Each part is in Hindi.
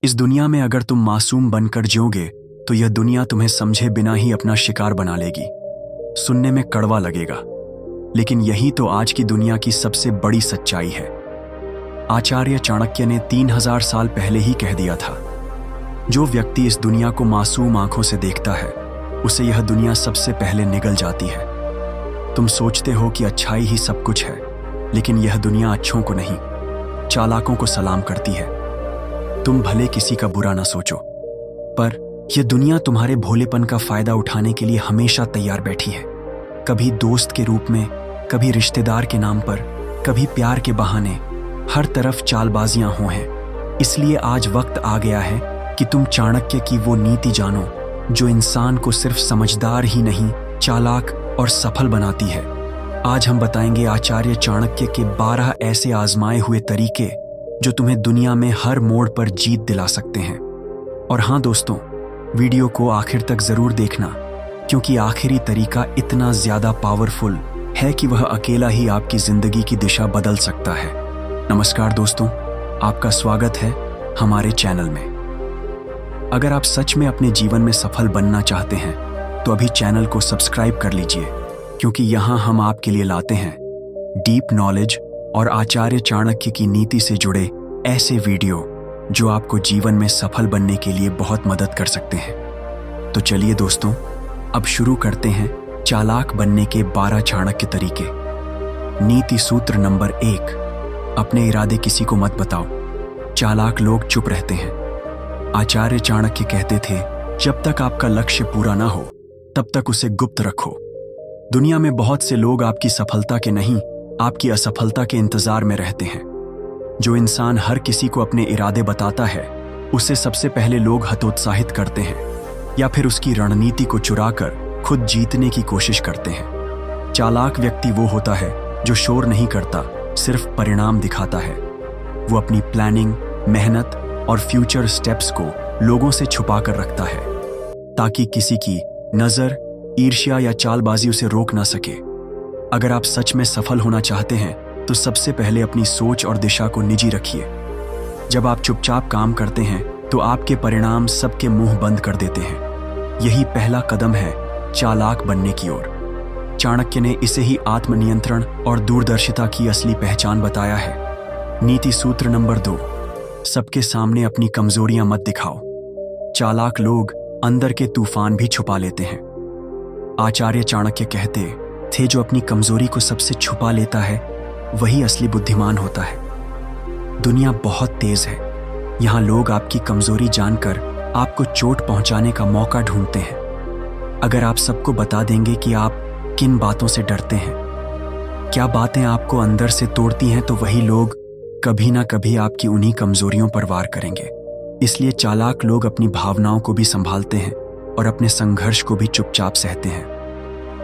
इस दुनिया में अगर तुम मासूम बनकर जियोगे तो यह दुनिया तुम्हें समझे बिना ही अपना शिकार बना लेगी। सुनने में कड़वा लगेगा, लेकिन यही तो आज की दुनिया की सबसे बड़ी सच्चाई है। आचार्य चाणक्य ने 3000 साल पहले ही कह दिया था, जो व्यक्ति इस दुनिया को मासूम आंखों से देखता है उसे यह दुनिया सबसे पहले निगल जाती है। तुम सोचते हो कि अच्छाई ही सब कुछ है, लेकिन यह दुनिया अच्छों को नहीं, चालाकों को सलाम करती है। तुम भले किसी का बुरा ना सोचो, पर यह दुनिया तुम्हारे भोलेपन का फायदा उठाने के लिए हमेशा तैयार बैठी है। कभी दोस्त के रूप में, कभी रिश्तेदार के नाम पर, कभी प्यार के बहाने, हर तरफ चालबाजियां हो हैं। इसलिए आज वक्त आ गया है कि तुम चाणक्य की वो नीति जानो जो इंसान को सिर्फ समझदार ही नहीं, चालाक और सफल बनाती है। आज हम बताएंगे आचार्य चाणक्य के 12 ऐसे आजमाए हुए तरीके जो तुम्हें दुनिया में हर मोड़ पर जीत दिला सकते हैं। और हाँ दोस्तों, वीडियो को आखिर तक जरूर देखना, क्योंकि आखिरी तरीका इतना ज्यादा पावरफुल है कि वह अकेला ही आपकी जिंदगी की दिशा बदल सकता है। नमस्कार दोस्तों, आपका स्वागत है हमारे चैनल में। अगर आप सच में अपने जीवन में सफल बनना चाहते हैं तो अभी चैनल को सब्सक्राइब कर लीजिए, क्योंकि यहाँ हम आपके लिए लाते हैं डीप नॉलेज और आचार्य चाणक्य की नीति से जुड़े ऐसे वीडियो जो आपको जीवन में सफल बनने के लिए बहुत मदद कर सकते हैं। तो चलिए दोस्तों, अब शुरू करते हैं चालाक बनने के 12 चाणक्य तरीके। नीति सूत्र नंबर 1, अपने इरादे किसी को मत बताओ। चालाक लोग चुप रहते हैं। आचार्य चाणक्य कहते थे, जब तक आपका लक्ष्य पूरा ना हो तब तक उसे गुप्त रखो। दुनिया में बहुत से लोग आपकी सफलता के नहीं, आपकी असफलता के इंतजार में रहते हैं। जो इंसान हर किसी को अपने इरादे बताता है उसे सबसे पहले लोग हतोत्साहित करते हैं या फिर उसकी रणनीति को चुराकर खुद जीतने की कोशिश करते हैं। चालाक व्यक्ति वो होता है जो शोर नहीं करता, सिर्फ परिणाम दिखाता है। वो अपनी प्लानिंग, मेहनत और फ्यूचर स्टेप्स को लोगों से छुपा कर रखता है, ताकि किसी की नजर, ईर्ष्या या चालबाजी उसे रोक ना सके। अगर आप सच में सफल होना चाहते हैं तो सबसे पहले अपनी सोच और दिशा को निजी रखिए। जब आप चुपचाप काम करते हैं तो आपके परिणाम सबके मुंह बंद कर देते हैं। यही पहला कदम है चालाक बनने की ओर। चाणक्य ने इसे ही आत्मनियंत्रण और दूरदर्शिता की असली पहचान बताया है। नीति सूत्र नंबर 2, सबके सामने अपनी कमजोरियां मत दिखाओ। चालाक लोग अंदर के तूफान भी छुपा लेते हैं। आचार्य चाणक्य कहते थे, जो अपनी कमजोरी को सबसे छुपा लेता है वही असली बुद्धिमान होता है। दुनिया बहुत तेज है, यहां लोग आपकी कमजोरी जानकर आपको चोट पहुंचाने का मौका ढूंढते हैं। अगर आप सबको बता देंगे कि आप किन बातों से डरते हैं, क्या बातें आपको अंदर से तोड़ती हैं, तो वही लोग कभी ना कभी आपकी उन्हीं कमजोरियों पर वार करेंगे। इसलिए चालाक लोग अपनी भावनाओं को भी संभालते हैं और अपने संघर्ष को भी चुपचाप सहते हैं।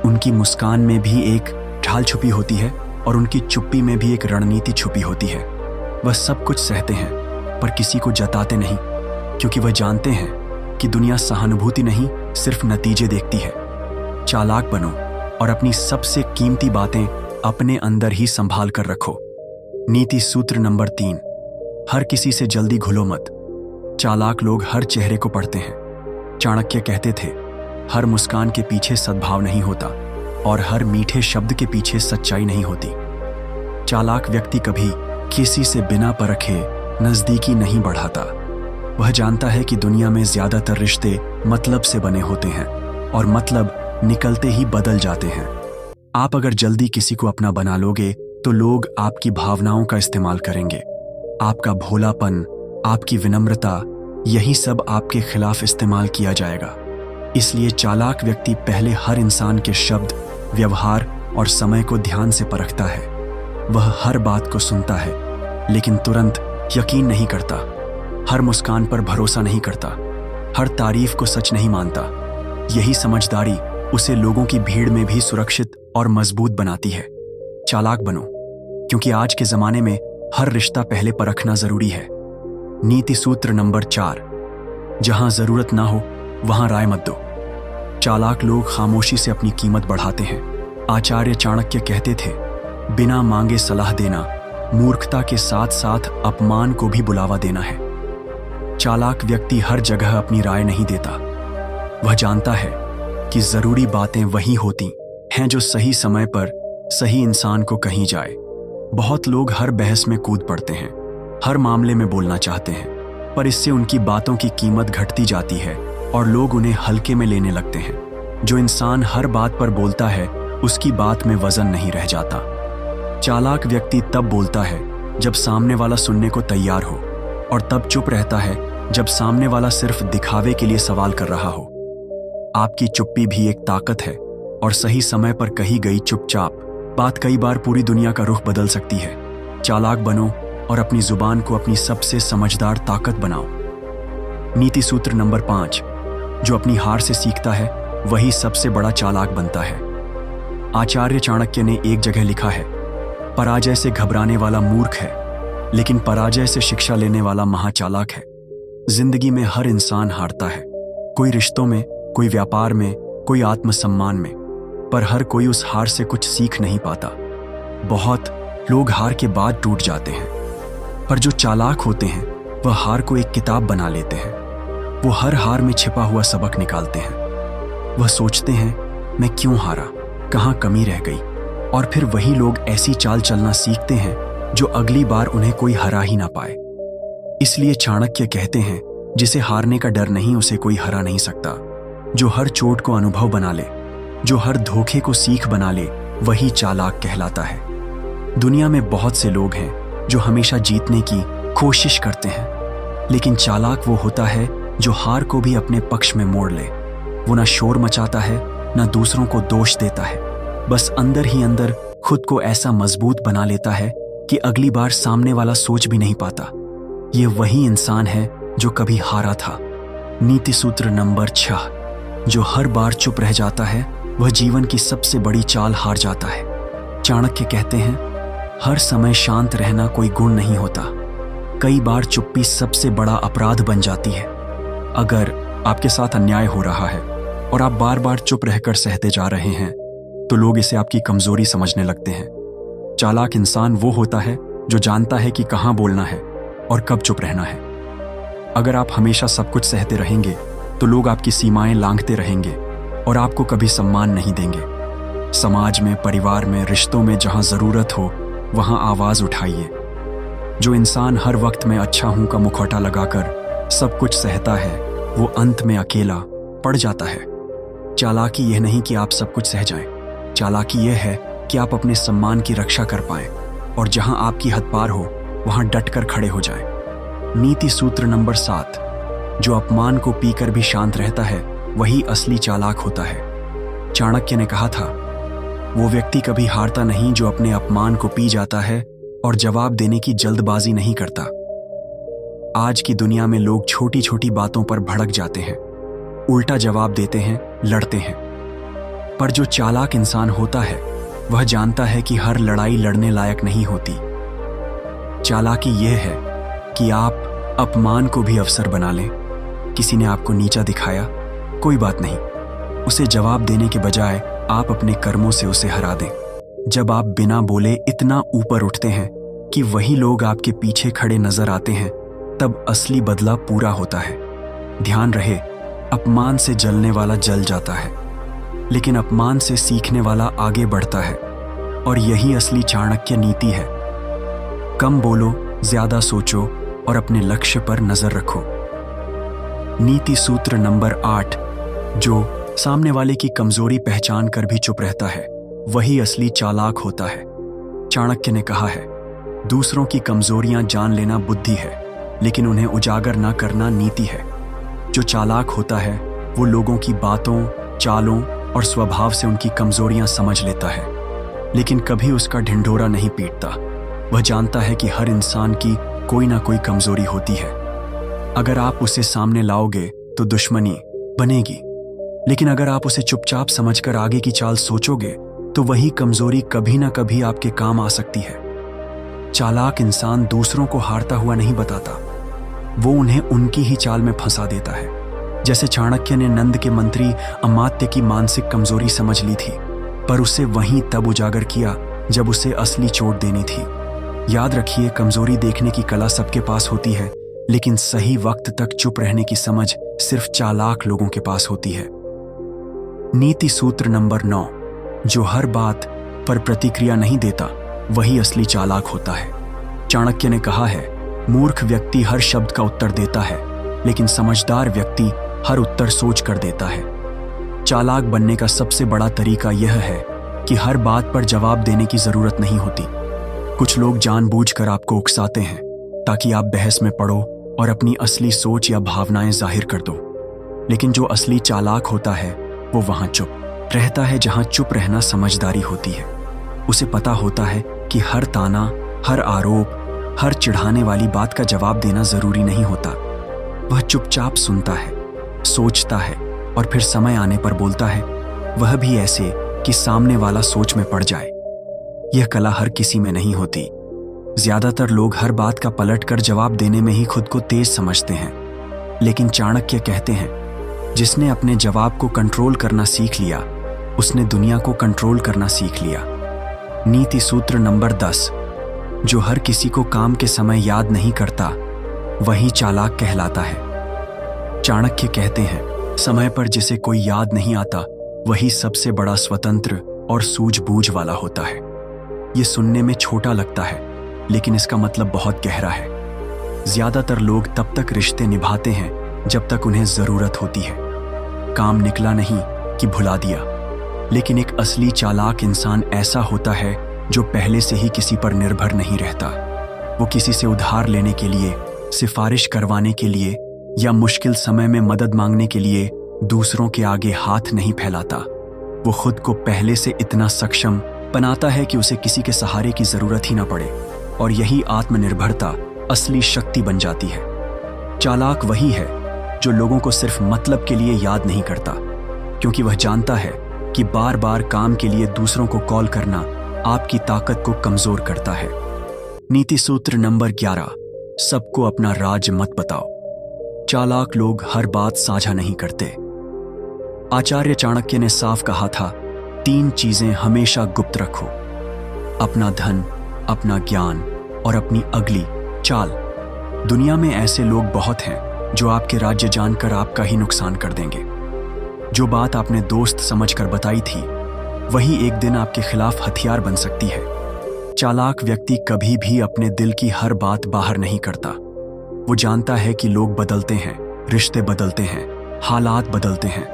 उनकी मुस्कान में भी एक ढाल छुपी होती है और उनकी चुप्पी में भी एक रणनीति छुपी होती है। वह सब कुछ सहते हैं पर किसी को जताते नहीं, क्योंकि वह जानते हैं कि दुनिया सहानुभूति नहीं, सिर्फ नतीजे देखती है। चालाक बनो और अपनी सबसे कीमती बातें अपने अंदर ही संभाल कर रखो। नीति सूत्र नंबर 3, हर किसी से जल्दी घुलो मत। चालाक लोग हर चेहरे को पढ़ते हैं। चाणक्य कहते थे, हर मुस्कान के पीछे सद्भाव नहीं होता और हर मीठे शब्द के पीछे सच्चाई नहीं होती। चालाक व्यक्ति कभी किसी से बिना परखे नजदीकी नहीं बढ़ाता। वह जानता है कि दुनिया में ज्यादातर रिश्ते मतलब से बने होते हैं और मतलब निकलते ही बदल जाते हैं। आप अगर जल्दी किसी को अपना बना लोगे तो लोग आपकी भावनाओं का इस्तेमाल करेंगे। आपका भोलापन, आपकी विनम्रता, यही सब आपके खिलाफ इस्तेमाल किया जाएगा। इसलिए चालाक व्यक्ति पहले हर इंसान के शब्द, व्यवहार और समय को ध्यान से परखता है। वह हर बात को सुनता है, लेकिन तुरंत यकीन नहीं करता। हर मुस्कान पर भरोसा नहीं करता, हर तारीफ को सच नहीं मानता। यही समझदारी उसे लोगों की भीड़ में भी सुरक्षित और मजबूत बनाती है। चालाक बनो, क्योंकि आज के जमाने में हर रिश्ता पहले परखना जरूरी है। नीति सूत्र नंबर 4, जहां जरूरत ना हो वहां राय मत दो। चालाक लोग खामोशी से अपनी कीमत बढ़ाते हैं। आचार्य चाणक्य कहते थे, बिना मांगे सलाह देना मूर्खता के साथ साथ अपमान को भी बुलावा देना है। चालाक व्यक्ति हर जगह अपनी राय नहीं देता। वह जानता है कि जरूरी बातें वही होती हैं जो सही समय पर सही इंसान को कही जाए। बहुत लोग हर बहस में कूद पड़ते हैं, हर मामले में बोलना चाहते हैं, पर इससे उनकी बातों की कीमत घटती जाती है और लोग उन्हें हल्के में लेने लगते हैं। जो इंसान हर बात पर बोलता है उसकी बात में वजन नहीं रह जाता। चालाक व्यक्ति तब बोलता है जब सामने वाला सुनने को तैयार हो, और तब चुप रहता है जब सामने वाला सिर्फ दिखावे के लिए सवाल कर रहा हो। आपकी चुप्पी भी एक ताकत है, और सही समय पर कही गई चुपचाप बात कई बार पूरी दुनिया का रुख बदल सकती है। चालाक बनो और अपनी जुबान को अपनी सबसे समझदार ताकत बनाओ। नीति सूत्र नंबर 5, जो अपनी हार से सीखता है वही सबसे बड़ा चालाक बनता है। आचार्य चाणक्य ने एक जगह लिखा है, पराजय से घबराने वाला मूर्ख है, लेकिन पराजय से शिक्षा लेने वाला महाचालाक है। जिंदगी में हर इंसान हारता है, कोई रिश्तों में, कोई व्यापार में, कोई आत्मसम्मान में, पर हर कोई उस हार से कुछ सीख नहीं पाता। बहुत लोग हार के बाद टूट जाते हैं, पर जो चालाक होते हैं वह हार को एक किताब बना लेते हैं। वो हर हार में छिपा हुआ सबक निकालते हैं। वह सोचते हैं, मैं क्यों हारा, कहाँ कमी रह गई, और फिर वही लोग ऐसी चाल चलना सीखते हैं जो अगली बार उन्हें कोई हरा ही ना पाए। इसलिए चाणक्य कहते हैं, जिसे हारने का डर नहीं उसे कोई हरा नहीं सकता। जो हर चोट को अनुभव बना ले, जो हर धोखे को सीख बना ले, वही चालाक कहलाता है। दुनिया में बहुत से लोग हैं जो हमेशा जीतने की कोशिश करते हैं, लेकिन चालाक वो होता है जो हार को भी अपने पक्ष में मोड़ ले। वो ना शोर मचाता है, ना दूसरों को दोष देता है, बस अंदर ही अंदर खुद को ऐसा मजबूत बना लेता है कि अगली बार सामने वाला सोच भी नहीं पाता। ये वही इंसान है जो कभी हारा था। नीति सूत्र नंबर 6, जो हर बार चुप रह जाता है वह जीवन की सबसे बड़ी चाल हार जाता है। चाणक्य कहते हैं, हर समय शांत रहना कोई गुण नहीं होता। कई बार चुप्पी सबसे बड़ा अपराध बन जाती है। अगर आपके साथ अन्याय हो रहा है और आप बार बार चुप रहकर सहते जा रहे हैं, तो लोग इसे आपकी कमजोरी समझने लगते हैं। चालाक इंसान वो होता है जो जानता है कि कहाँ बोलना है और कब चुप रहना है। अगर आप हमेशा सब कुछ सहते रहेंगे तो लोग आपकी सीमाएं लांघते रहेंगे और आपको कभी सम्मान नहीं देंगे। समाज में, परिवार में, रिश्तों में जहां जरूरत हो वहां आवाज उठाइए। जो इंसान हर वक्त में अच्छा हूं का मुखौटा लगाकर सब कुछ सहता है, वो अंत में अकेला पड़ जाता है। चालाकी यह नहीं कि आप सब कुछ सह जाएं, चालाकी यह है कि आप अपने सम्मान की रक्षा कर पाएं और जहां आपकी हद पार हो वहां डटकर खड़े हो जाएं। नीति सूत्र नंबर 7, जो अपमान को पीकर भी शांत रहता है वही असली चालाक होता है। चाणक्य ने कहा था, वो व्यक्ति कभी हारता नहीं जो अपने अपमान को पी जाता है और जवाब देने की जल्दबाजी नहीं करता। आज की दुनिया में लोग छोटी छोटी बातों पर भड़क जाते हैं, उल्टा जवाब देते हैं, लड़ते हैं। पर जो चालाक इंसान होता है वह जानता है कि हर लड़ाई लड़ने लायक नहीं होती। चालाकी यह है कि आप अपमान को भी अवसर बना लें। किसी ने आपको नीचा दिखाया, कोई बात नहीं, उसे जवाब देने के बजाय आप अपने कर्मों से उसे हरा दें। जब आप बिना बोले इतना ऊपर उठते हैं कि वही लोग आपके पीछे खड़े नजर आते हैं, तब असली बदला पूरा होता है। ध्यान रहे, अपमान से जलने वाला जल जाता है, लेकिन अपमान से सीखने वाला आगे बढ़ता है। और यही असली चाणक्य नीति है। कम बोलो, ज्यादा सोचो और अपने लक्ष्य पर नजर रखो। नीति सूत्र नंबर 8, जो सामने वाले की कमजोरी पहचान कर भी चुप रहता है वही असली चालाक होता है। चाणक्य ने कहा है, दूसरों की कमजोरियां जान लेना बुद्धि है, लेकिन उन्हें उजागर ना करना नीति है। जो चालाक होता है वो लोगों की बातों, चालों और स्वभाव से उनकी कमजोरियां समझ लेता है, लेकिन कभी उसका ढिंढोरा नहीं पीटता। वह जानता है कि हर इंसान की कोई ना कोई कमजोरी होती है। अगर आप उसे सामने लाओगे तो दुश्मनी बनेगी, लेकिन अगर आप उसे चुपचाप समझकर आगे की चाल सोचोगे तो वही कमजोरी कभी ना कभी आपके काम आ सकती है। चालाक इंसान दूसरों को हारता हुआ नहीं बताता, वो उन्हें उनकी ही चाल में फंसा देता है। जैसे चाणक्य ने नंद के मंत्री अमात्य की मानसिक कमजोरी समझ ली थी, पर उसे वहीं तब उजागर किया जब उसे असली चोट देनी थी। याद रखिए, कमजोरी देखने की कला सबके पास होती है, लेकिन सही वक्त तक चुप रहने की समझ सिर्फ चालाक लोगों के पास होती है। नीति सूत्र नंबर 9, जो हर बात पर प्रतिक्रिया नहीं देता वही असली चालाक होता है। चाणक्य ने कहा है, मूर्ख व्यक्ति हर शब्द का उत्तर देता है, लेकिन समझदार व्यक्ति हर उत्तर सोच कर देता है। चालाक बनने का सबसे बड़ा तरीका यह है कि हर बात पर जवाब देने की जरूरत नहीं होती। कुछ लोग जानबूझकर आपको उकसाते हैं ताकि आप बहस में पड़ो और अपनी असली सोच या भावनाएं जाहिर कर दो। लेकिन जो असली चालाक होता है वो वहां चुप रहता है जहां चुप रहना समझदारी होती है। उसे पता होता है कि हर ताना, हर आरोप, हर चिढ़ाने वाली बात का जवाब देना जरूरी नहीं होता। वह चुपचाप सुनता है, सोचता है और फिर समय आने पर बोलता है, वह भी ऐसे कि सामने वाला सोच में पड़ जाए। यह कला हर किसी में नहीं होती। ज्यादातर लोग हर बात का पलटकर जवाब देने में ही खुद को तेज समझते हैं। लेकिन चाणक्य कहते हैं, जिसने अपने जवाब को कंट्रोल करना सीख लिया, उसने दुनिया को कंट्रोल करना सीख लिया। नीति सूत्र नंबर 10, जो हर किसी को काम के समय याद नहीं करता वही चालाक कहलाता है। चाणक्य कहते हैं, समय पर जिसे कोई याद नहीं आता वही सबसे बड़ा स्वतंत्र और सूझबूझ वाला होता है। यह सुनने में छोटा लगता है, लेकिन इसका मतलब बहुत गहरा है। ज्यादातर लोग तब तक रिश्ते निभाते हैं जब तक उन्हें जरूरत होती है। काम निकला नहीं कि भुला दिया। लेकिन एक असली चालाक इंसान ऐसा होता है जो पहले से ही किसी पर निर्भर नहीं रहता। वो किसी से उधार लेने के लिए, सिफारिश करवाने के लिए या मुश्किल समय में मदद मांगने के लिए दूसरों के आगे हाथ नहीं फैलाता। वो खुद को पहले से इतना सक्षम बनाता है कि उसे किसी के सहारे की जरूरत ही ना पड़े, और यही आत्मनिर्भरता असली शक्ति बन जाती है। चालाक वही है जो लोगों को सिर्फ मतलब के लिए याद नहीं करता, क्योंकि वह जानता है कि बार बार काम के लिए दूसरों को कॉल करना आपकी ताकत को कमजोर करता है। नीति सूत्र नंबर 11, सबको अपना राज मत बताओ। चालाक लोग हर बात साझा नहीं करते। आचार्य चाणक्य ने साफ कहा था, 3 चीजें हमेशा गुप्त रखो, अपना धन, अपना ज्ञान और अपनी अगली चाल। दुनिया में ऐसे लोग बहुत हैं जो आपके राज्य जानकर आपका ही नुकसान कर देंगे। जो बात आपने दोस्त समझकर बताई थी वही एक दिन आपके खिलाफ हथियार बन सकती है। चालाक व्यक्ति कभी भी अपने दिल की हर बात बाहर नहीं करता। वो जानता है कि लोग बदलते हैं, रिश्ते बदलते हैं, हालात बदलते हैं,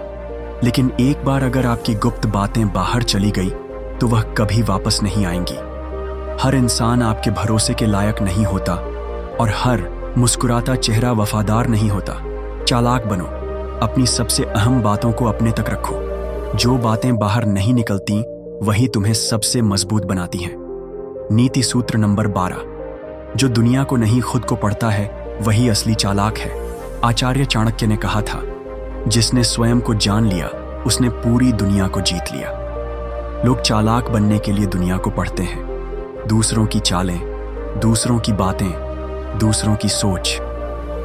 लेकिन एक बार अगर आपकी गुप्त बातें बाहर चली गई तो वह कभी वापस नहीं आएंगी। हर इंसान आपके भरोसे के लायक नहीं होता और हर मुस्कुराता चेहरा वफादार नहीं होता। चालाक बनो, अपनी सबसे अहम बातों को अपने तक रखो। जो बातें बाहर नहीं निकलती वही तुम्हें सबसे मजबूत बनाती हैं। नीति सूत्र नंबर 12, जो दुनिया को नहीं खुद को पढ़ता है वही असली चालाक है। आचार्य चाणक्य ने कहा था, जिसने स्वयं को जान लिया उसने पूरी दुनिया को जीत लिया। लोग चालाक बनने के लिए दुनिया को पढ़ते हैं, दूसरों की चालें, दूसरों की बातें, दूसरों की सोच।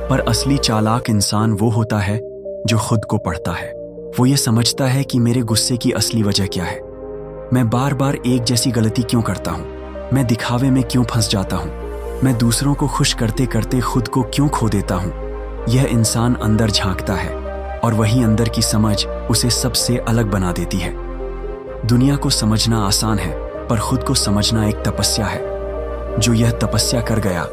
पर असली चालाक इंसान वो होता है जो खुद को पढ़ता है। वो ये समझता है कि मेरे गुस्से की असली वजह क्या है, मैं बार बार एक जैसी गलती क्यों करता हूँ, मैं दिखावे में क्यों फंस जाता हूँ, मैं दूसरों को खुश करते करते खुद को क्यों खो देता हूँ। यह इंसान अंदर झांकता है और वही अंदर की समझ उसे सबसे अलग बना देती है। दुनिया को समझना आसान है, पर खुद को समझना एक तपस्या है। जो यह तपस्या कर गया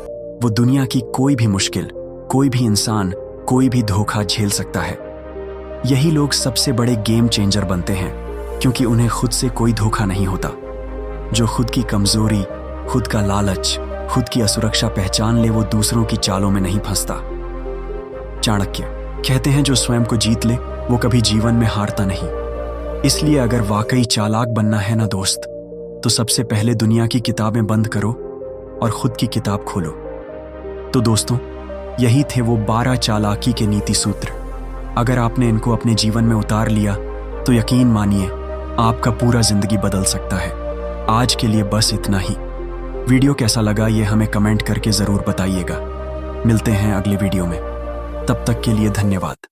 वो दुनिया की कोई भी मुश्किल, कोई भी इंसान, कोई भी धोखा झेल सकता है। यही लोग सबसे बड़े गेम चेंजर बनते हैं, क्योंकि उन्हें खुद से कोई धोखा नहीं होता। जो खुद की कमजोरी, खुद का लालच, खुद की असुरक्षा पहचान ले वो दूसरों की चालों में नहीं फंसता। चाणक्य कहते हैं, जो स्वयं को जीत ले वो कभी जीवन में हारता नहीं। इसलिए अगर वाकई चालाक बनना है ना दोस्त, तो सबसे पहले दुनिया की किताबें बंद करो और खुद की किताब खोलो। तो दोस्तों, यही थे वो 12 चालाकी के नीति सूत्र। अगर आपने इनको अपने जीवन में उतार लिया तो यकीन मानिए आपका पूरा जिंदगी बदल सकता है। आज के लिए बस इतना ही। वीडियो कैसा लगा ये हमें कमेंट करके जरूर बताइएगा। मिलते हैं अगले वीडियो में, तब तक के लिए धन्यवाद।